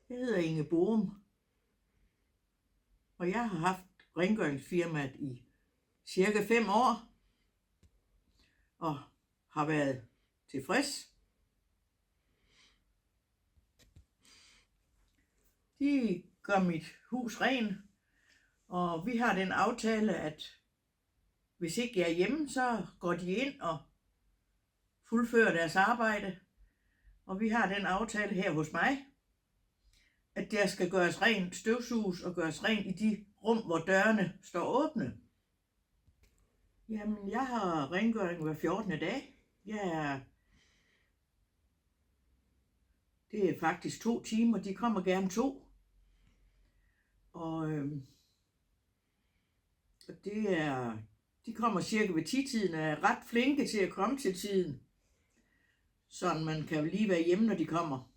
Jeg hedder Inge Borum, og jeg har haft rengøringsfirmaet i cirka 5 år, og har været tilfreds. De gør mit hus ren, og vi har den aftale, at hvis ikke jeg er hjemme, så går de ind og fuldfører deres arbejde. Og vi har den aftale her hos mig, at der skal gøres rent, støvsuges og gøres rent i de rum, hvor dørene står åbne. Jamen, jeg har rengøring hver 14. dag. Det er faktisk 2 timer, de kommer gerne 2. Og de kommer cirka ved 10-tiden, er ret flinke til at komme til tiden, så man kan lige være hjemme, når de kommer.